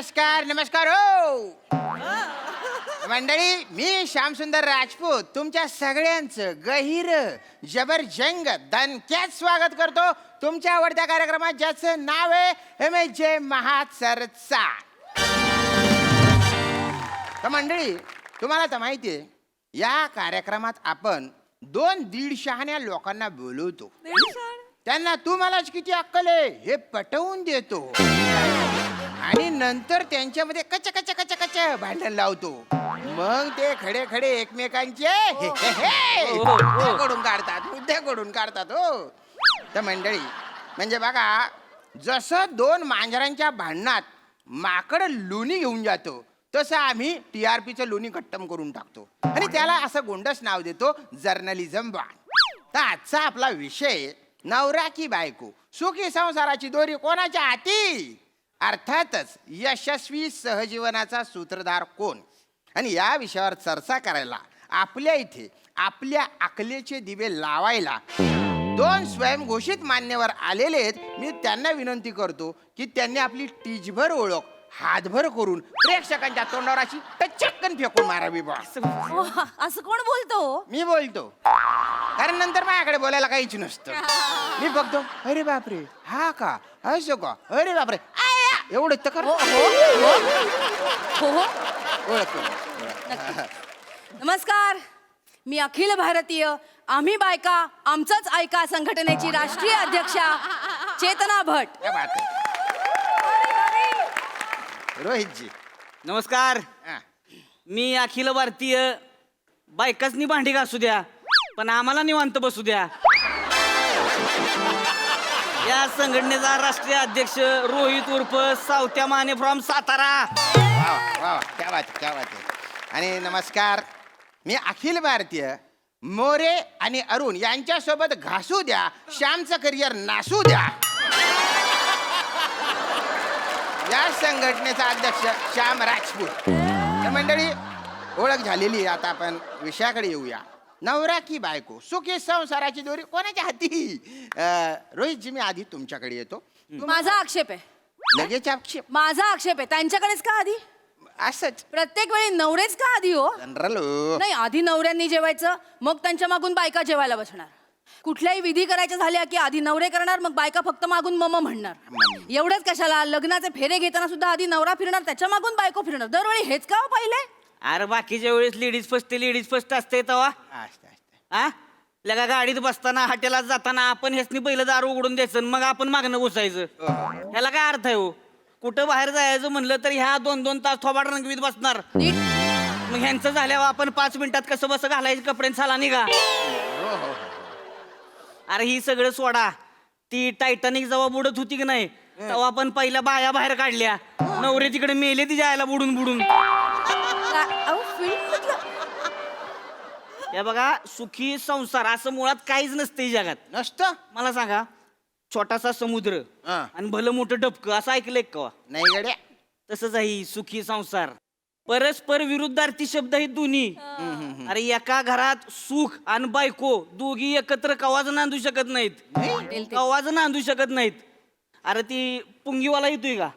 नमस्कार नमस्कार हो मंडळी, मी श्यामसुंदर राजपूत तुमच्या सगळ्यांचं गहिर जबरजंग दणक्यात स्वागत करतो तुमच्या आवडत्या कार्यक्रमात, ज्याचं नाव आहे MJ महाचर्चा. तर मंडळी, तुम्हाला तर माहिती आहे, या कार्यक्रमात आपण 2-1.5 शहाण्या लोकांना बोलवतो. त्यांना तू मलाच किती अक्कल आहे हे पटवून देतो आणि नंतर त्यांच्यामध्ये कच कच कच कच भांडण लावतो. मग ते खडे खडे एकमेकांचे मुद्दे कडून काढतात हो. तर मंडळी, म्हणजे बघा, जसं 2 मांजरांच्या भांडणात माकड लोणी घेऊन जातो, तसं आम्ही TRPचं लोणी खट्टम करून टाकतो आणि त्याला असं गोंडस नाव देतो जर्नलिझम बाण. तर आजचा आपला विषय नवरा की बायको, सुखी संसाराची दोरी कोणाच्या हाती? अर्थातच यशस्वी सहजीवनाचा सूत्रधार कोण? आणि या विषयावर चर्चा करायला आपल्या इथे आपल्या अकलेचे दिवे लावायला 2 स्वयंघोषित मान्यवर आलेले आहेत. मी त्यांना विनंती करतो की त्यांनी आपली टिचभर ओळख हातभर करून प्रेक्षकांच्या तोंडावर अशी टचक्कन फेकून मारावी बा. असं कोण बोलतो? मी बोलतो, कारण नंतर माझ्याकडे बोलायला काहीच नसतं. मी बघतो, अरे बापरे, हा का, असं का, अरे बापरे, एवढं तर कर. ओळख. नमस्कार, मी अखिल भारतीय आम्ही बायका आमचंच ऐका संघटनेची राष्ट्रीय अध्यक्षा चेतना भट. क्या बात आहे. रोहितजी नमस्कार. मी अखिल भारतीय बायकासनी भांडी घासू द्या पण आम्हाला निवांत बसू द्या या संघटनेचा राष्ट्रीय अध्यक्ष रोहित उर्फ सावत्या माने फ्रॉम सातारा. वा वा, क्या बात आहे, क्या बात आहे. आणि नमस्कार, मी अखिल भारतीय मोरे आणि अरुण यांच्यासोबत घासू द्या, श्यामचं करिअर नासू द्या या संघटनेचा अध्यक्ष श्याम राजपूत. तर मंडळी, ओळख झालेली आहे, आता आपण विषयाकडे येऊया. नवरा की बायको, सुखी संसाराची दोरी कोणाच्या हाती? रोहितजी, मी आधी तुमच्याकडे येतो. माझा आक्षेप आहे. लगेच आक्षेप? माझा आक्षेप आहे. त्यांच्याकडेच का आधी? असंच प्रत्येक वेळी नवरेच का आधी हो? जनरल नाही, आधी नवऱ्यांनी जेवायचं, मग त्यांच्या मागून बायका जेवायला बसणार. कुठल्याही विधी करायच्या झाल्या की आधी नवरे करणार, मग बायका फक्त मागून मम म्हणणार. एवढंच कशाला, लग्नाचे फेरे घेताना सुद्धा आधी नवरा फिरणार, त्याच्या मागून बायको फिरणार. दरवेळी हेच का हो पहिले? अरे बाकीच्या वेळेस लेडीज फर्स्ट असते तेव्हा हा लगा गाडीत बसताना हॉटेलात जाताना आपण हेच पहिलं दारू उघडून द्यायचं, मग आपण मागणं घुसायचं. ह्याला काय अर्थ आहे हो? कुठं बाहेर जायचं म्हणलं तर ह्या 2-2 तास थोबाड रंगवीत बसणार. मग ह्यांचं झाल्यावर आपण 5 मिनिटात कसं बस घालायचं कपडे चाला निघा. अरे ही सगळं सोडा, ती टायटॅनिक जेव्हा बुडत होती की नाही तेव्हा आपण पहिल्या बाया बाहेर काढल्या, नवरे तिकडे मेले ती जायला बुडून बुडून. हे बघा, सुखी संसार असं मुळात काहीच नसतं जगात. नसतं? मला सांगा, छोटासा समुद्र आणि भलं मोठं डबकं असं ऐकलंय का? नाही गड्या. तसंच आहे सुखी संसार. परस्पर विरुद्धार्थी शब्द हे दोन्ही. अरे एका घरात सुख आणि बायको दोघी एकत्र कवाज नांदू शकत नाहीत, कवाज नांदू शकत नाहीत. अरे ती पुंगीवाला येतोय का?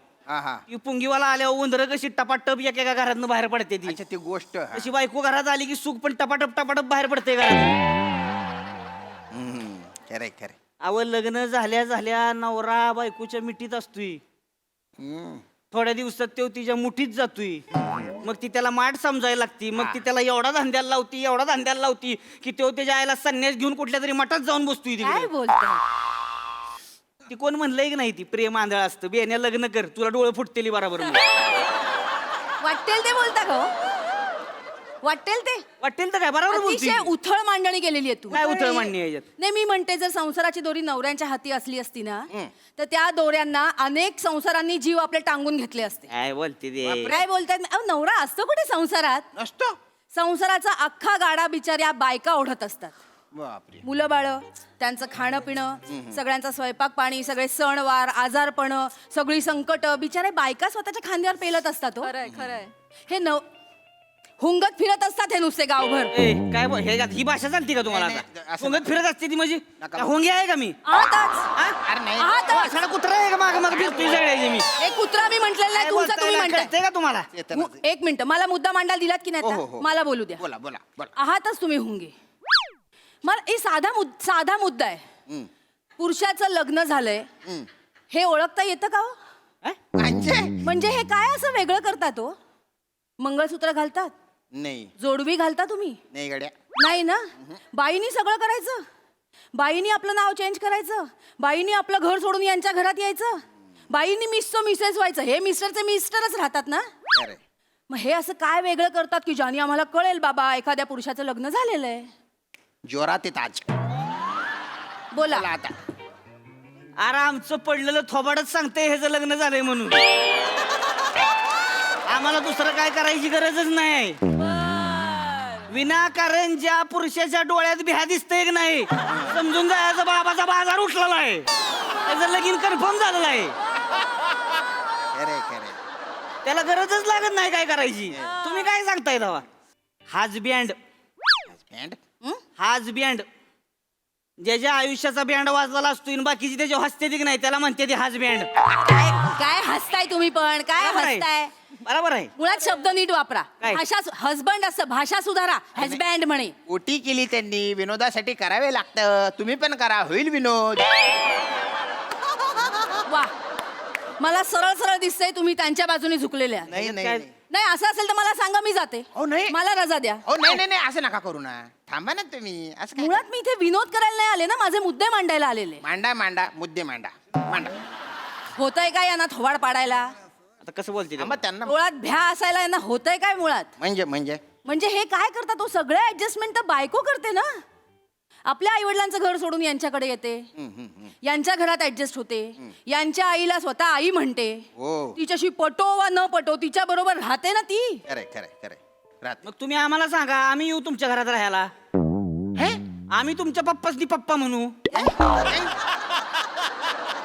ती पुंगीवाला आल्यावर उंदर कशी टपाटप एका घरातनं बाहेर पडते ती, ती गोष्ट तशी बायको घरात आली की सुख पण टपाटप बाहेर पडते घरात. खरे खरे. अव लग्न झाल्या नवरा बायकोच्या मिठीत असतोय, थोड्या दिवसात तो तिच्या मुठीत जातोय. मग ती त्याला माठ समजायला लागती, मग ती त्याला एवढा धांद्याला लावती की तो त्याच्या आईला संन्यास घेऊन कुठल्या तरी मठात जाऊन बसतोय. काय बोलतो? ती कोण म्हणलंय की नाही, ती प्रेम आंधळ असतं. बेण्या लग्न कर, तुला डोळे फुटतेली बरोबर. वाटेल ते बोलता का? वाटेल तर काय बरोबर बोलतोय. अतिशय उथळ मांडणी केलेली आहे तू. काय उथळ मांडणी आहे याच्यात? नाही, मी म्हणते जर संसाराची दोरी नवऱ्यांच्या हाती असली असती ना, तर त्या दोऱ्यांना अनेक संसारांनी जीव आपले टांगून घेतले असते. काय बोलते ते? काय बोलतात? नवरा असतो कुठे संसारात? नसतो. संसाराचा अख्खा गाडा बिचाऱ्या बायका ओढत असतात. बापरे. मुलं बाळ, त्यांचं खाणं पिणं, सगळ्यांचा स्वयंपाक पाणी, सगळे सणवार, आजारपण, सगळी संकट बिचारे बायका स्वतःच्या खांद्यावर पेलत असतात. खरंय. हे हुंगत फिरत असतात हे नुसते गावभर. ए काय ही भाषा चालते का तुम्हाला नाही, आता? असं हुंगत फिरत असते ती म्हणजे नका. का हुंगी आहे का मी आताच हा? अरे नाही आताच वासडा कुत्रा आहे का माग माग फिरतोय सगळ्याची मी एक कुत्रा मी म्हटलेलं नाही, काय तुमचं बोलताय तुम्ही ना? म्हणताय. कळतंय का तुम्हाला चेतनाचं. एक मिनिट, मला मुद्दा मांडायला दिलात की नाही हो, आता? हो, हो. मला बोलू द्या. बोला बोला बोला. आहातच तुम्ही हुंगे. मला हे साधा मुद्दा आहे. हम्म, पुरुषाचं लग्न झालंय हम्म. हे ओळखता येतं का हो? हा? म्हणजे हे काय असं वेगळं करतात हो? मंगळसूत्र घालतात, नाही जोडवी घालता तुम्ही? नाही गड्या. नाही ना. बाईनी सगळं करायचं, बाईनी आपलं नाव चेंज करायचं, बाईनी आपलं घर सोडून यांच्या घरात यायचं, बाईनी मिसचं मिसेस व्हायचं. हे मिस्टरचे मिस्टरच राहतात ना. अरे मग हे असं काय वेगळं करतात की ज्याने आम्हाला कळेल बाबा एखाद्या पुरुषाचं लग्न झालेलं आहे? जोरात आहे ताज. बोला. बोला आता. अरे आमचं पडलेलं थोबाडच सांगते ह्याचं लग्न झालंय म्हणून. आम्हाला दुसरं काय करायची गरजच नाही. विनाकारण ज्या पुरुषाच्या डोळ्यात भ्या दिसतंय की नाही, समजून जायचं बाबाचा बाजार उठलेला आहे, त्याचं लगीन कन्फर्म झालेलं आहे. खरे खरे. त्याला गरजच लागत नाही काय करायची. तुम्ही काय सांगताय तेव्हा? हाच बँड, पॅन्ट. हाच बँड ज्याच्या आयुष्याचा बँड वाजलेला असतो आणि बाकीची त्याच्या हसते की नाही त्याला म्हणते ते हाच बँड. काय काय हसताय तुम्ही पण? काय बरोबर आहे. हसताय? बरोबर आहे. मुळात शब्द नीट वापरा. काय? भाषा हजबंड असं, भाषा सुधारा. हजबँड म्हणे. ओटी केली त्यांनी, विनोदासाठी करावे लागतं. तुम्ही पण करा, होईल विनोद. वा, मला सरळ सरळ दिसतंय तुम्ही त्यांच्या बाजूने झुकलेले आहात. नाही नाही काय? नाही. नाही असं असेल तर मला सांगा, मी जाते. हो नाही. मला रजा द्या. हो नाही नाही नाही, असं नका करू ना. थांबा ना तुम्ही. असं काय मुळात मी इथे विनोद करायला नाही आले ना, माझे मुद्दे मांडायला आलेले. मांडा मांडा मुद्दे मांडा मांडा. होतंय काय यांना थोबाड पाडायला? आता कसं बोलते ते? थांबा त्यांना. मुळात भ्या असायला यांना होतंय काय मुळात? म्हणजे म्हणजे म्हणजे हे काय करतात तो? सगळं ऍडजस्टमेंट तर बायको करते ना. आपल्या आई वडिलांचं घर सोडून यांच्याकडे येते, यांच्या घरात ऍडजस्ट होते, यांच्या आईला स्वतः आई म्हणते, हो तिच्याशी पटो वा न पटो तिच्या बरोबर राहते ना ती. खरे खरे खरे. राहत मग तुम्ही आम्हाला सांगा, आम्ही येऊ तुमच्या घरात राहायला. आम्ही तुमच्या पप्पासनी पप्पा म्हणू.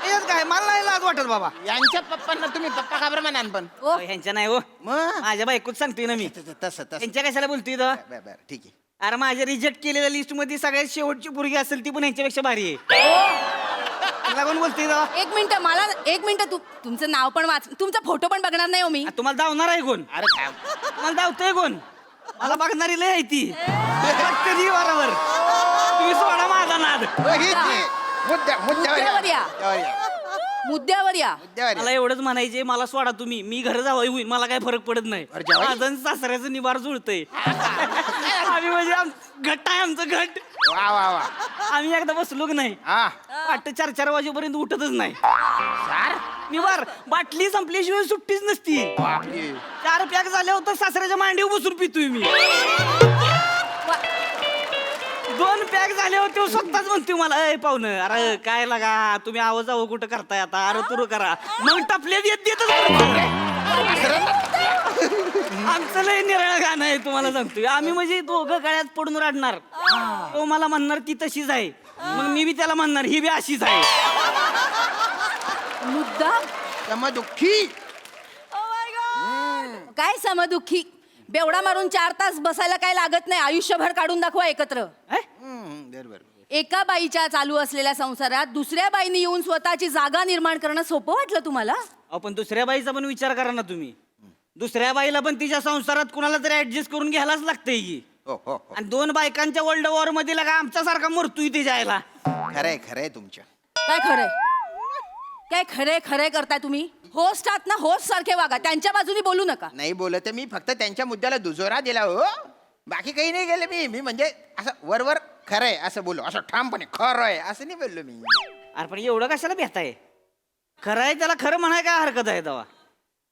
हेच काय, मला नाही लाज वाटत बाबा. यांच्या पप्पांना तुम्ही पप्पा का बरं म्हणाल पण? ओ, ह्यांच्या नाही हो, मग माझ्या बायकोच सांगतोय ना मी. तसं तसं. त्यांच्या कशाला बोलतोय इथं? बरं बरं ठीक आहे. अरे माझ्या रिजेक्ट केलेल्या लिस्ट मध्ये सगळ्यात शेवटची पोरगी असेल ती पण ह्यांच्यापेक्षा भारी आहे. तुला कोण बोलतोय इथं? एक मिनिट, मला एक मिनिट. तुमचं नाव पण वाच, तुमचा फोटो पण बघणार नाही हो मी. आ, तुम्हाला धावणार आहे कोण? अरे काय तुम्हाला धावतोय कोण? मला बघणारी लय आहे ती. बघते ती बरोबर. तुम्ही सोडा माझा नाद. हो, हीच आहे. मुद्द्यावर या. मुद्द्यावर या. मुद्द्यावर या. मुद्द्यावर मला या. एवढंच म्हणायचे, मला सोडा तुम्ही, मी घर जावई होईल, मला काय फरक पडत नाही. बरं, जावई? माझं आणि सासऱ्याचं निबार जुळतंय. आम्ही म्हणजे घट आहे आमचं घट. वा वा वा. आम्ही एकदा बसलो की नाही, हा वाटतं 4-4 वाजेपर्यंत उठतच नाही. सार निबार बाटली संपल्याशिवाय सुट्टीच नसती. बापरे. 4 पॅक झाले होतं सासऱ्याच्या मांडीवर बसून पितोय मी. 2 पॅक झाले होते स्वतःच म्हणतोय मला, अय पाहुणं, अरे काय लागा तुम्ही आवाज आहो कुठं करताय आता, अरे तुरु करा. मग टपल्यात येतच. आमचं लय निराळं गाणं आहे तुम्हाला सांगतोय. आम्ही म्हणजे दोघं गळ्यात पडून रडणार. तो मला म्हणणार ती तशीच आहे, मग मी बी त्याला म्हणणार ही बी अशीच आहे. मुद्दा सम दुःखी. काय समदुःखी? बेवडा मारून 4 तास बसायला काय लागत नाही. आयुष्यभर काढून दाखवा एकत्र. बरोबर. एका बाईच्या चालू असलेल्या संसारात दुसऱ्या बाईने येऊन स्वतःची जागा निर्माण करणं सोपं वाटलं तुम्हाला? आपण दुसऱ्या बाईचा पण विचार करा ना तुम्ही. दुसऱ्या बाईला पण तिच्या संसारात कुणाला तरी ऍडजस्ट करून घ्यायलाच लागतंय की. हो हो हो. आणि 2 बायकांच्या वर्ल्ड वॉर मध्ये लागा आमच्यासारखा मरतोय ते जायला. खरंय खरंय तुमच्या. काय खरंय? काय खरे खरे करताय तुम्ही? होस्ट आहात ना, होस्ट सारखे वागा. त्यांच्या बाजूनी बोलू नका. नाही बोलत मी फक्त त्यांच्या मुद्द्याला दुजोरा दिला हो. बाकी काही नाही गेलं मी म्हणजे असं वरवर खरंय असं बोललो, असं ठामपणे खरंय असं नाही बोललो मी. अरे पण एवढं कशाला भेटाय? खरं आहे त्याला खरं म्हणाय काय हरकत आहे तेव्हा?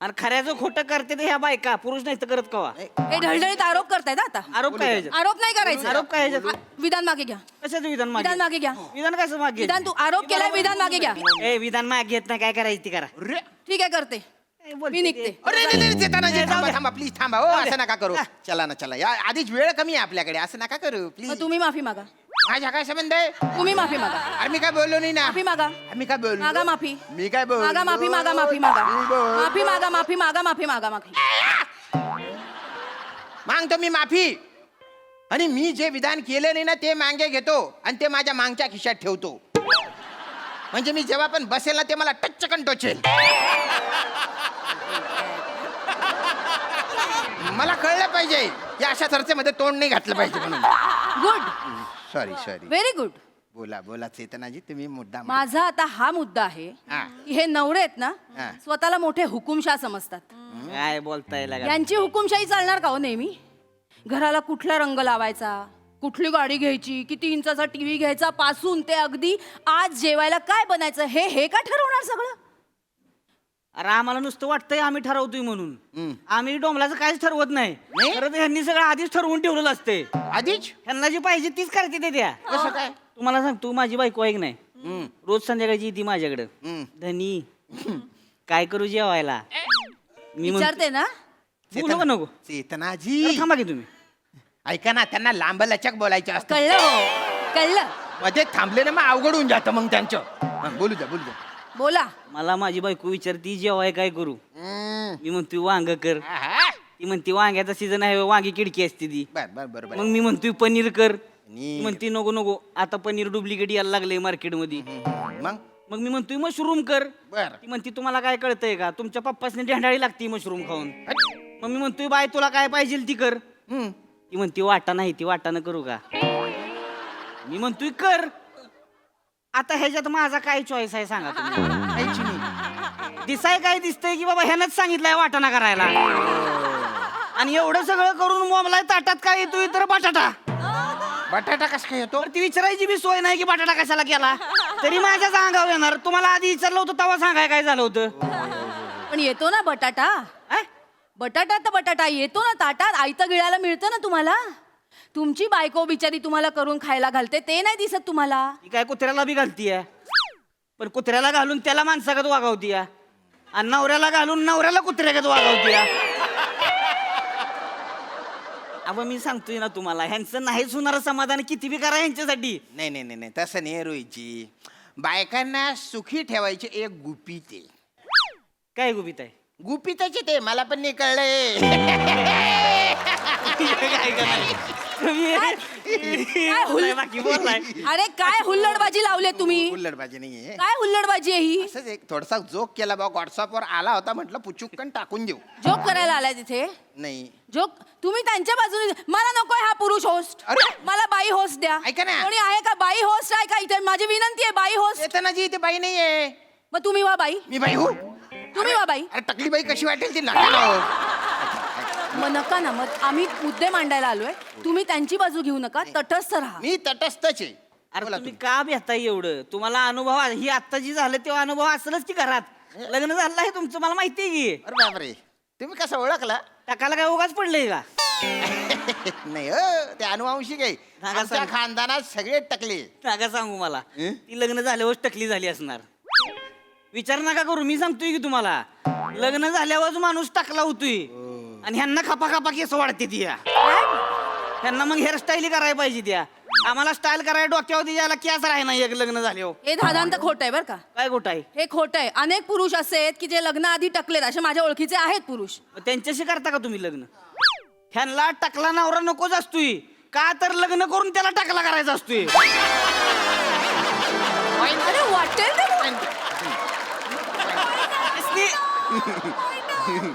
आणि खऱ्याचं खोटं करते ते ह्या बायका, पुरुष नाही तर करत कवा? हे ढळढळीत आरोप करतायत आता. आरोप काय ह्याच्यात? आरोप नाही करायचं. आरोप काय ह्याच्यात? विधान मागे घ्या. कशाचं विधान विधान मागे घ्या. विधान कसं मागे? विधान तू आरोप केलाय, विधान मागे घ्या. ए विधान मागे घेत नाही, काय करायची ती करा. अरे ठीक आहे, करते. मी निघते. अरे नाही, नाही, चेतना, जाऊ थांबा दे. थांबा प्लीज थांबा हो. असं नका करू. चला ना चला, या आधीच वेळ कमी आहे आपल्याकडे. असं नका करू मग प्लीज. तुम्ही माफी मागा. माझ्या काय संबंध आहे? तुम्ही माफी मागा. अरे मी काय बोललो नाही ना. माफी मागा. मी काय बोललो? मागा माफी. मी काय बोललो? मागा माफी मागा. माफी मागा. मी बोललो. माफी मागा. माफी मागा. माफी मागा. माफी मागतो मी माफी. आणि मी जे विधान केलं नाही ना ते मागे घेतो आणि ते माझ्या मागच्या खिशात ठेवतो. म्हणजे मी जेव्हा पण बसेल ना ते मला टचकन टोचेल. मला कळलं पाहिजे या अशा चर्चेमध्ये तोंड नाही घातलं पाहिजे म्हणून. Good, sorry. Very good. बोला चेतनाजी, तुम्ही मुद्दा मांडा. माझा आता हा मुद्दा आहे हा. की हे नवरे आहेत ना हा. स्वतःला मोठे हुकुमशाह समजतात. काय बोलताय लागा? यांची हुकुमशाही चालणार का हो नेहमी? घराला कुठला रंग लावायचा, कुठली गाडी घ्यायची, किती इंचाचा टीव्ही घ्यायचा पासून ते अगदी आज जेवायला काय बनायचं हे का ठरवणार सगळं? अरे आम्हाला नुसतं वाटतंय आम्ही ठरवतोय म्हणून. हम्म. आम्ही डोंबलाचं काहीच ठरवत नाही. नाही? खरं तर ह्यांनी सगळं आधीच ठरवून ठेवलेलं असते. आधीच ह्यांना जी पाहिजे तीच करते ते त्या. कसं काय? तुम्हाला सांगतो, माझी बायको ऐक नाही, हम्म, रोज संध्याकाळची येते माझ्याकडं. हम्म. धनी काय करू जेवायला? मी म्हणतो- विचारते ना. बोलू का नको? चेतनाजी अरे थांबा की तुम्ही. ऐका ना, त्यांना लांब लचक बोलायचं असतं. कळलं हो, कळलं. मध्ये थांबले ना मग अवघड होऊन जातं मग त्यांचं. बोलू द्या. बोला. मला माझी बायको विचारती जेवाय काय करू. हम्म. मी म्हणतोय वांग कर. आहा. ती म्हणते वांग्याचा सीझन आहे, वांगी किडकी असते ती. बरोबर. मग मी म्हणतोय पनीर कर. पनीर. ती म्हणते नको आता पनीर डुप्लिकेट यायला लागले मार्केटमध्ये. मग मग मी म्हणतोय मशरूम कर. बर ती म्हणते तुम्हाला काय कळतंय का, तुमच्या पप्पासने ढेंडाळी लागते मशरूम खाऊन. मग मी म्हणतोय बाय तुला काय पाहिजे ती कर. ती म्हणते वाटा नाही, ती वाटानं करू का. मी म्हणतोय कर. आता ह्याच्यात माझा काय चॉईस आहे सांगा तुम्ही. दिसाय काय दिसतंय की बाबा ह्यानंच सांगितलंय वाटाणा करायला, आणि एवढं सगळं करून मोमलाय ताटात काय येतोय तर बटाटा. बटाटा कसा काय येतो? तर ती विचारायची बी सोय नाही की बटाटा कशाला केला, तरी माझ्याच अंगावर येणार. तुम्हाला आधी विचारलं होतं तेव्हा सांगाय काय झालं होतं. पण येतो ना बटाटा. अं? बटाटा तर बटाटा येतो ना ताटात. आयतं गिळायला मिळतं ना तुम्हाला. तुमची बायको बिचारी तुम्हाला करून खायला घालते ते नाही दिसत तुम्हाला. ती काय कुत्र्याला बी घालतीय, पण कुत्र्याला घालून त्याला माणसागत वागवतीय, आणि नवऱ्याला घालून नवऱ्याला कुत्र्यागत वागवतीय. अब मी सांगतोय ना तुम्हाला, ह्यांचं नाहीच होणार समाधान किती बी करा ह्यांच्यासाठी. नाही तसं नाही रोहितजी. बायकांना सुखी ठेवायची एक गुपित आहे. काय गुपित आहे? गुपिताचे ते मला पण नाही कळलंय. काय करणार? बोललाय बाकी बोललाय. अरे काय हुल्लडबाजी लावले तुम्ही. उल्लडबाजी नाहीये. काय हुल्लडबाजी आहे ही. असंच एक थोडासा जोक केला बा, व्हॉट्सअपवर आला होता, म्हटलं पुचुक्कन टाकून देऊ. जोक करायला आलाय तिथे. नाही जोक तुम्ही त्यांच्या बाजूने. मला नकोय हा पुरुष होस्ट. अरे! मला बाई होस्ट द्या. ऐका ना. कोणी आहे का बाई होस्ट आहे का इथे? माझी विनंती आहे बाई होस्ट. चेतनाजी इथे बाई नाहीये. मग तुम्ही वा बाई. मी बाई हो. तुम्ही वा बाई. अरे टकली बाई कशी वाटेल ती नका ना हो. मग नका ना. मग आम्ही मुद्दे मांडायला आलोय. तुम्ही त्यांची बाजू घेऊ नका. तटस्थ राहा. मी तटस्थच आहे. अरे बोला तुम्ही तुम्ही. का भेटताय एवढं? तुम्हाला अनुभव ही आता जी झालं तेव्हा अनुभव असलच की घरात. लग्न झालं आहे तुमचं, मला माहिती आहे की. अरे बापरे, तुम्ही कसं ओळखला? टाकायला काय उगाच पडलंय का? नाही हो, ते अनुवांशिक आहे. सांगा, आमच्या सांगा. खानदानात सगळे टकले. नका सांगू मला. हं? ती लग्न झाल्यावर टकली झाली असणार. विचार नका करू, मी सांगतोय की तुम्हाला, लग्न झाल्यावर माणूस टाकला होतोय, आणि ह्यांना खापा खापा केस वाढते ती. ह्यांना मग हेअरस्टाईल करायला पाहिजे त्या. आम्हाला स्टाईल करायला डोक्यावर यायला केस राही नाही एक लग्न झाल्यावर. हे दादांत खोट आहे बरं का. काय गोट आहे? हे खोट आहे. अनेक पुरुष असे आहेत की जे लग्न आधी टकलेत. असे माझ्या ओळखीचे आहेत पुरुष. मग त्यांच्याशी करता का तुम्ही लग्न? ह्यांना टाकला नवरा नकोच असतोय का, तर लग्न करून त्याला टाकला करायचा असतोय. अरे वाटेल ते.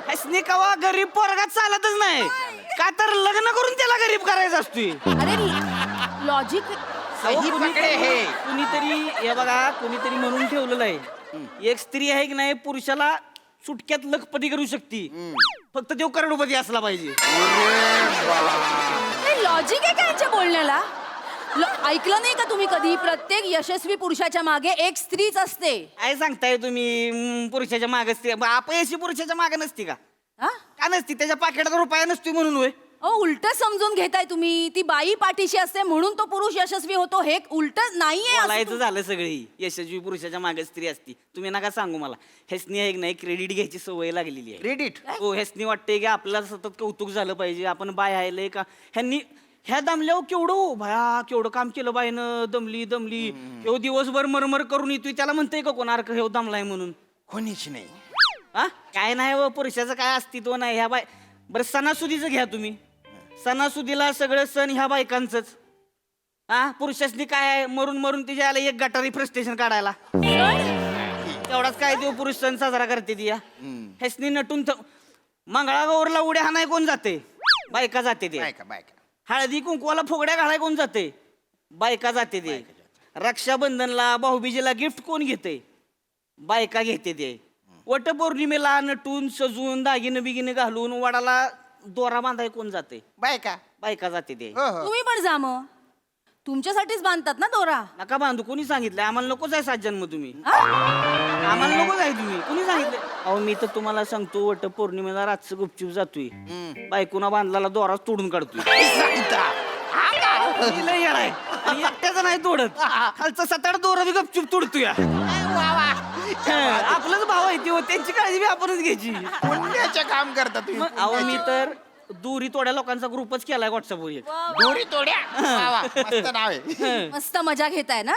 हसने कवा गरीब पोरगात चालतच नाही का, तर लग्न करून त्याला गरीब करायचं असतोय. अरे लॉजिक. सही पकडे हे. कुणीतरी हे बघा, कुणीतरी म्हणून ठेवलेलं आहे, एक स्त्री आहे की नाही पुरुषाला सुटक्यात लखपती करू शकते, फक्त तो करोडपती असला पाहिजे. लॉजिक आहे का यांच्या बोलण्याला? ऐकलं नाही का तुम्ही कधी? प्रत्येक यशस्वी पुरुषाच्या मागे एक स्त्रीच असते. काय सांगताय तुम्ही? पुरुषाच्या मागे स्त्री अपयशी पुरुषाच्या मागे नसती का? हा? का नसती? त्याच्या पाकिटात रुपया नसतो म्हणून होय? अहो उलट समजून घेताय तुम्ही. ती बाई पाठीशी असते म्हणून तो पुरुष यशस्वी होतो. हे उलट नाहीये असं बोलायचं झालं सगळी यशस्वी पुरुषाच्या मागे स्त्री असती. तुम्ही नका सांगू मला. ह्यासनी आहे की नाही क्रेडिट घ्यायची सवय लागलेली आहे. क्रेडिट हो, ह्यासनी वाटते की आपल्याला सतत कौतुक झालं पाहिजे, आपण बाय आहे का. ह्यांनी ह्या दमल्यावर केवढं भया केवढं काम केलं बाईनं, दमली एवढं दिवसभर मरमर करून येतोय, त्याला म्हणतंय का कोण अर्क हे दमलाय म्हणून? कोणीच नाही. हा काय नाही व पुरुषाचं काय अस्तित्व नाही ह्या बाय. बरं सणासुदीचं घ्या तुम्ही. सणासुदीला सगळं सण ह्या बायकांचंच. हा पुरुषासनी काय आहे, मरून मरून तिच्या आला एक गटारी फ्रस्ट्रेशन काढायला. तेवढाच काय देऊ पुरुष सण साजरा करते ती या. ह्यासनी नटून मंगळागौरला उड्या हाणाय कोण जाते? बायका जाते ते. बायका बायका. हळदी कुंकवाला फुगड्या घालाय कोण जाते? बायका जाते ते. रक्षाबंधनला भाऊबीजेला गिफ्ट कोण घेते? बायका घेते ते. वटपौर्णिमेला नटून सजून दागिने बिगिने घालून वडाला दोरा बांधाय कोण जाते? बायका. बायका जाते ते. हो हो. तुम्ही पण जा मग, तुमच्यासाठीच बांधतात ना दोरा. नका बांधू, कोणी सांगितलं? आम्हाला नकोच आहे 7 जन्म तुम्ही. हा? आम्हाला नकोच आहे तुम्ही, कोणी सांगितलं? अहो मी तर तुम्हाला सांगतो, वटपौर्णिमेला रातचं गुपचूप जातोय, बायकोना बांधलेला दोराच तोडून काढतोय. सांगता. मी लय येडा आहे. आणि एकट्याचं नाही तोडत, खालचं 7-8 दोरा बी गपचूप तोडतोय. आपलंच भाव आहे ते, त्यांची काळजी बी आपणच घ्यायची. पुण्याचे काम करता तुम्ही. मग अहो मी तर दुरी तोड्या लोकांचा ग्रुपच केलाय व्हॉट्सअपवर एक. दोरी तोड्या. वा वा, मस्त नाव आहे. मस्त मजा घेताय ना.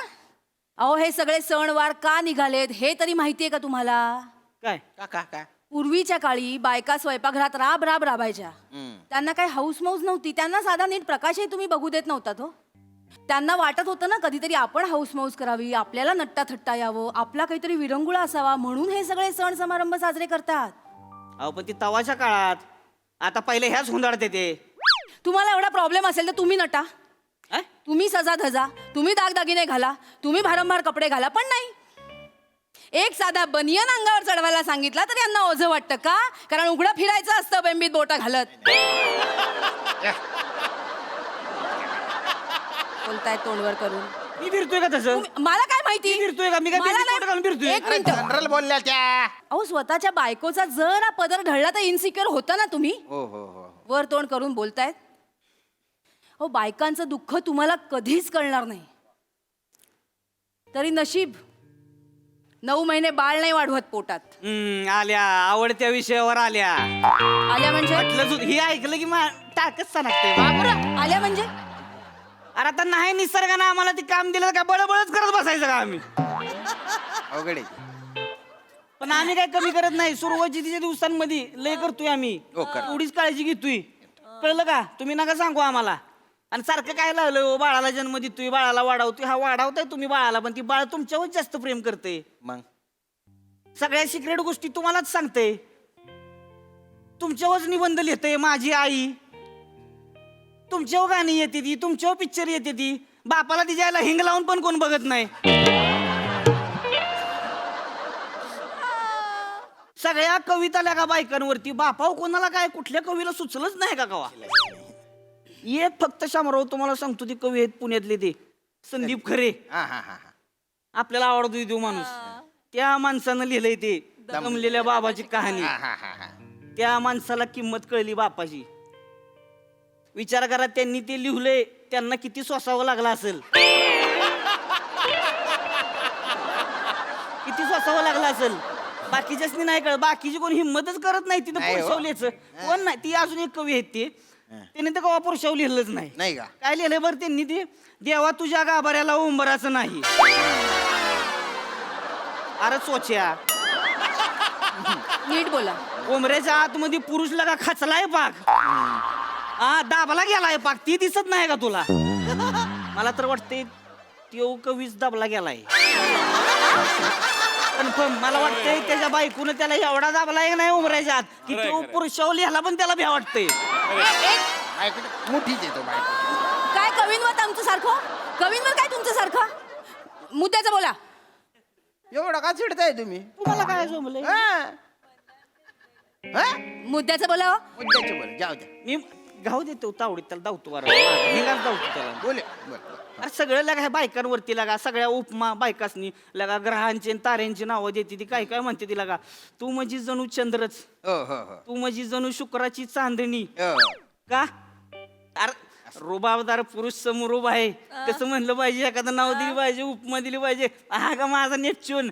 अहो हे सगळे सणवार का निघालेत हे तरी माहितीये का तुम्हाला? काय काका काय? पूर्वीच्या काळी बायका स्वयंपाकघरात राब राब राबायच्या. त्यांना काही हाऊस मौज नव्हती, त्यांना साधा नीट प्रकाशही तुम्ही बघू देत नव्हता तो. त्यांना वाटत होतं ना कधीतरी आपण हाऊस मौज करावी, आपल्याला नट्टा थट्टा यावं, आपला काहीतरी विरंगुळा असावा, म्हणून हे सगळे सण समारंभ साजरे करतात. अहो पण ती तवाच्या काळात, आता पहिले ह्याच हुंदाडते ते. तुम्हाला एवढा प्रॉब्लेम असेल तर तुम्ही नटा, अं? तुम्ही सजा धजा, तुम्ही दागदागिने घाला, तुम्ही भारंभार कपडे घाला, पण नाही. एक साधा बनियन अंगावर चढवायला सांगितला तर यांना ओझं वाटतं का? कारण उघडं फिरायचं असतं बेंबीत बोटा घालत. बोलताय तोंडवर करून. मी फिरतोय का तसं? मला काय माहिती? मी फिरतोय का? मी काय मला बेंबीत नाही- बोटं घालून फिरतोय? एक मिनिट. जनरल बोलल्या त्या. अहो स्वतःच्या बायकोचा जरा पदर ढळला तर इन्सिक्युअर होता ना तुम्ही. हो हो हो. वर तोंड करून बोलतायत. अहो बायकांचं दुःख तुम्हाला कधीच कळणार नाही. तरी नशीब 9 महिने बाळ नाही वाढवत पोटात. आल्या आवडत्या विषयावर आल्या. आल्या म्हणजे? म्हटलं हे ऐकलं की टाकच सांगते. आल्या म्हणजे? अरे आता नाही निसर्गानं आम्हाला ते काम दिलं का बळबळच करत बसायचं का आम्ही? अवघड आहे. पण आम्ही काय कमी करत नाही. सुरुवातीच्या दिवसांमध्ये लय करतोय आम्ही, हो, कर. एवढीच काळजी घेतोय. कळलं का? तुम्ही नका सांगू आम्हाला. आणि सारखं काय लागलं हो, बाळाला जन्म देतोय, बाळाला वाढवतोय. हा वाढवताय तुम्ही बाळाला, पण ती बाळ तुमच्यावर जास्त प्रेम करते. मग सगळ्या सिक्रेट गोष्टी तुम्हालाच सांगते. तुमच्यावरच निबंध लिहिते माझी आई, तुमच्यावर गाणी येते ती, तुमच्यावर पिक्चर येते ती. बापाला तिच्या आईला हिंग लावून पण कोण बघत नाही. सगळ्या कविता का बायकांवरती. बापाव कोणाला काय कुठल्या कवीला सुचलंच नाही का कवा? एक फक्त शामराव तुम्हाला सांगतो, ती कवी आहेत पुण्यातले ते संदीप खरे. हा हा हा हा. आपल्याला आवडतो तो माणूस. त्या माणसानं लिहिलंय ते दमलेल्या बाबाची कहाणी. हा हा हा हा. त्या माणसाला किंमत कळली बापाची. विचार करा, त्यांनी ते लिहलंय, त्यांना किती सोसावं लागलं असेल. किती सोसावं लागलं असेल. बाकीच्याच नाही कळत. बाकीची कोण हिंमतच करत नाही तिथं नाही हो. पुरुषावलीचं कोण नाही. ती अजून एक कवी आहेत ते, त्यांनी तर कवा पुरुषाव लिहिलंच नाही. नाही का? काय लिहिलंय बरं त्यांनी ते? देवा तुझ्या गाभाऱ्याला उंबराचं नाही. अरे सोच्या, नीट बोला. उमऱ्याच्या आतमध्ये पुरुष लगा खचलाय पाक. हा दाबला गेलाय पाक, ती दिसत नाही का तुला? मला तर वाटतंय तो कवीच दाबला गेलाय. कन्फर्म मला वाटतंय त्याच्या बायकोनं त्याला एवढा दाबलाय नाही उमऱ्याच्या आत की तो पुरुषावर लिहायला पण त्याला भ्या वाटतंय. बायको मोठीच येतो बायको. काय कवींवर तुमचं सारखं? कवींवर काय तुमचं सारखं? मुद्द्याचं बोला. एवढं का चिडताय तुम्ही? तुम्हाला काय जमलंय? हा? हा? मुद्द्याचं बोला हो. मुद्द्याचे बोल, जाऊ द्या. मी घाऊ देतो तावडीत त्याला धावतो बरं. हिंगाच धावतो त्याला. बोल बोल. अरे सगळं लगा ह्या बायकांवरती लगा, सगळ्या उपमा बायकासनी लगा, ग्रहांची आणि ताऱ्यांची नावं देते ती. काय काय म्हणते ती लगा, तू म्हणजे जणू चंद्रच, हो हो हो. तू म्हणजे जणू शुक्राची चांदणी. हो. का? अरे रुबाबदार पुरुष समोर उभा आहे, कसं म्हणलं पाहिजे? एखादं नाव दिली पाहिजे, उपमा दिली पाहिजे. हा का माझा नेपच्यून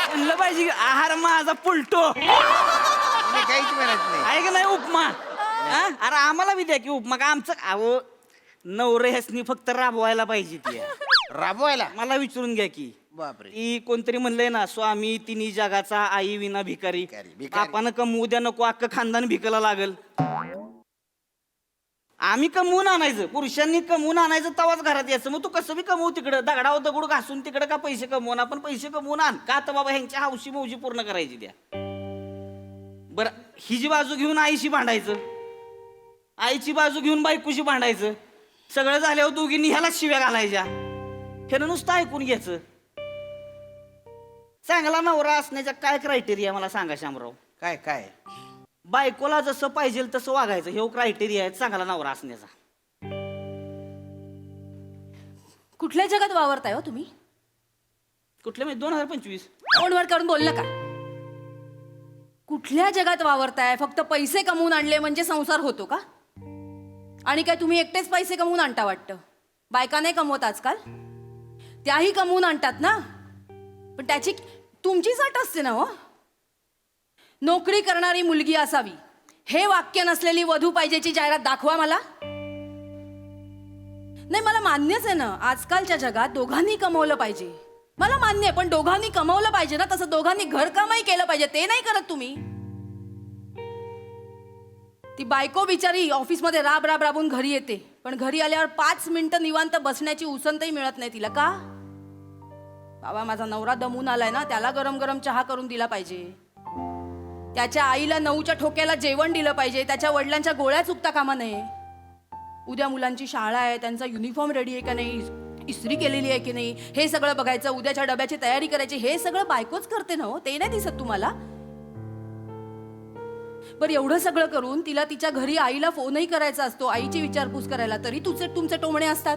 म्हणलं पाहिजे. आहार माझा पुलटो मी काहीच म्हणत नाही. आहे का नाही उपमा? हा? अरे आम्हाला बी द्या की उपमा. का आमचं अहो नवरे ह्यासनी फक्त राबवायला पाहिजे ती. राबवायला मला विचारून घ्या की बापरे. ती कोणतरी म्हणलंय ना, स्वामी तिन्ही जगाचा आई विना भिकारी. भिकारी. आपण कमवू द्या नको, अख्खं खानदान भिकायला लागल. आम्ही कमवून आणायचं, पुरुषांनी कमवून आणायचं, तवाच घरात यायचं. मग तू कसं बी कमवू तिकडं, दगडावर दगड घासून तिकडं का पैसे कमवून, आपण पैसे कमवून आण का, तर बाबा ह्यांच्या हौशी मौजी पूर्ण करायची द्या. बरं, ही जी बाजू घेऊन आईशी भांडायचं, आईची बाजू घेऊन बायकोशी भांडायचं, सगळं झाल्यावर दोघींनी ह्यालाच शिव्या घालायच्या. ह्यानं नुसतं ऐकून घ्यायचं. चांगला नवरा असण्याचा काय क्रायटेरिया मला सांगा शामराव. काय काय बायकोला जसं पाहिजे तसं वागायचं, हे क्रायटेरिया आहे चांगला नवरा असण्याचा. कुठल्या जगात वावरताय हो तुम्ही? कुठल्या म्हणजे 2025? फोनवर करून बोल नका. कुठल्या जगात वावरताय? फक्त पैसे कमवून आणले म्हणजे संसार होतो का? आणि काय तुम्ही एकटेच पैसे कमवून आणता वाटतं? बायका नाही कमवत आजकाल, त्याही कमवून आणतात ना. पण त्याची तुमचीच अट असते ना हो. नोकरी करणारी मुलगी असावी हे वाक्य नसलेली वधू पाहिजेची जाहिरात दाखवा मला. नाही, मला मान्यच आहे ना, आजकालच्या जगात दोघांनी कमवलं पाहिजे. मला मान्य आहे, पण दोघांनी कमवलं पाहिजे ना, तसं दोघांनी घरकामही केलं पाहिजे. ते नाही करत तुम्ही. ती बायको बिचारी ऑफिसमध्ये राब राब राबून घरी येते, पण घरी आल्यावर 5 मिनिटं निवांत बसण्याची उसंतही मिळत नाही तिला. का? बाबा माझा नवरा दमून आलाय ना, त्याला गरम गरम चहा करून दिला पाहिजे, त्याच्या आईला 9च्या ठोक्याला जेवण दिलं पाहिजे, त्याच्या वडिलांच्या गोळ्या चुकता कामा नये. उद्या मुलांची शाळा आहे, त्यांचा युनिफॉर्म रेडी आहे का नाही, इस्त्री केलेली आहे की नाही, हे सगळं बघायचं. उद्याच्या डब्याची तयारी करायची. हे सगळं बायकोच करते ना हो, ते नाही दिसत तुम्हाला? बरं, एवढं सगळं करून तिला तिच्या घरी आईला फोनही करायचा असतो, आईची विचारपूस करायला, तरी तुमचे टोमणे असतात.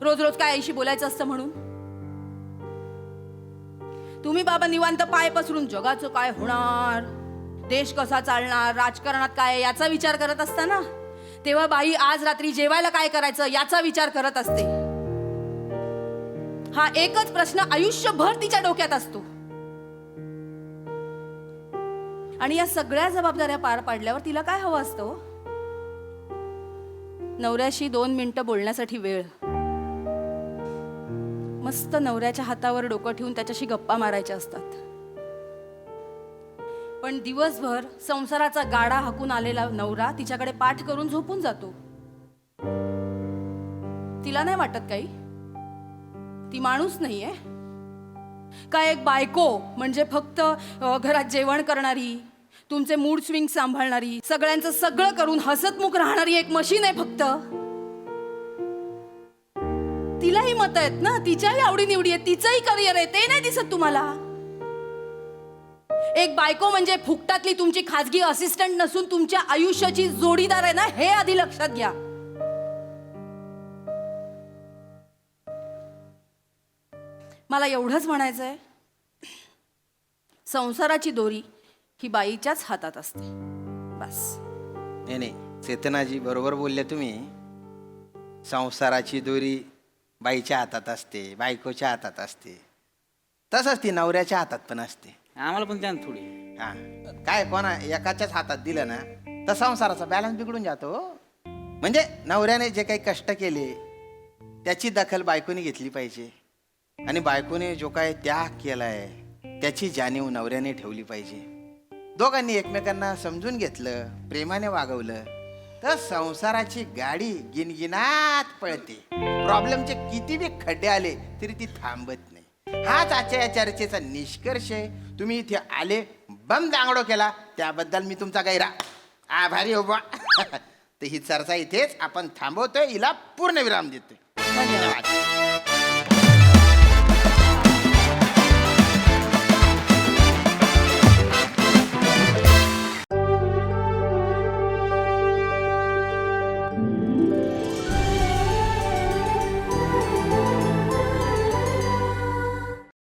रोज रोज काय आईशी बोलायचं असतं म्हणून. तुम्ही बाबा निवांत पाय पसरून जगाचं काय होणार, देश कसा चालणार, राजकारणात काय याचा विचार करत असता ना, तेव्हा बाई आज रात्री जेवायला काय करायचं याचा विचार करत असते. हा एकच प्रश्न आयुष्यभर तिच्या डोक्यात असतो. आणि या सगळ्या जबाबदाऱ्या पार पाडल्यावर तिला काय हवं असतं? नवऱ्याशी 2 मिनिटं बोलण्यासाठी वेळ, मस्त नवऱ्याच्या हातावर डोकं ठेवून त्याच्याशी गप्पा मारायच्या असतात. पण दिवसभर संसाराचा गाडा हाकून आलेला नवरा तिच्याकडे पाठ करून झोपून जातो. तिला नाही वाटत काही? ती माणूस नाहीये काय? एक बायको म्हणजे फक्त घरात जेवण करणारी, तुमचे मूड स्विंग सांभाळणारी, सगळ्यांचं सगळं करून हसतमुख राहणारी एक मशीन आहे फक्त. तिलाही मत आहेत ना, तिच्याही आवडीनिवडी आहेत, तिचंही करिअर आहे, ते नाही दिसत तुम्हाला? एक बायको म्हणजे फुकटातली तुमची खाजगी असिस्टंट नसून तुमच्या आयुष्याची जोडीदार आहे ना, हे आधी लक्षात घ्या. मला एवढंच म्हणायचंय, संसाराची दोरी ही बाईच्याच हातात असते, बस. नाही, चेतनाजी बरोबर बोलले तुम्ही. संसाराची दोरी बाईच्या हातात असते, बायकोच्या हातात असते, तसंच ती नवऱ्याच्या हातात पण असते. आम्हाला पण ध्यान थोडी. हा, काय कोणा एकाच्याच हातात दिलं ना तर संसाराचा बॅलन्स बिघडून जातो. म्हणजे नवऱ्याने जे काही कष्ट केले त्याची दखल बायकोने घेतली पाहिजे, आणि बायकोने जो काय त्याग केलाय त्याची जाणीव नवऱ्याने ठेवली पाहिजे. दोघांनी एकमेकांना समजून घेतलं, प्रेमाने वागवलं तर संसाराची गाडी गिनगिनात पळते. प्रॉब्लेमचे किती बी खड्डे आले तरी ती थांबत नाही. हाच आजच्या या चर्चेचा निष्कर्ष आहे. तुम्ही इथे आले, बम दांगडो केला, त्याबद्दल मी तुमचा गैरा आभारी हो बा. तर ही चर्चा इथेच आपण थांबवतोय, हिला पूर्ण विराम देतोय. धन्यवाद.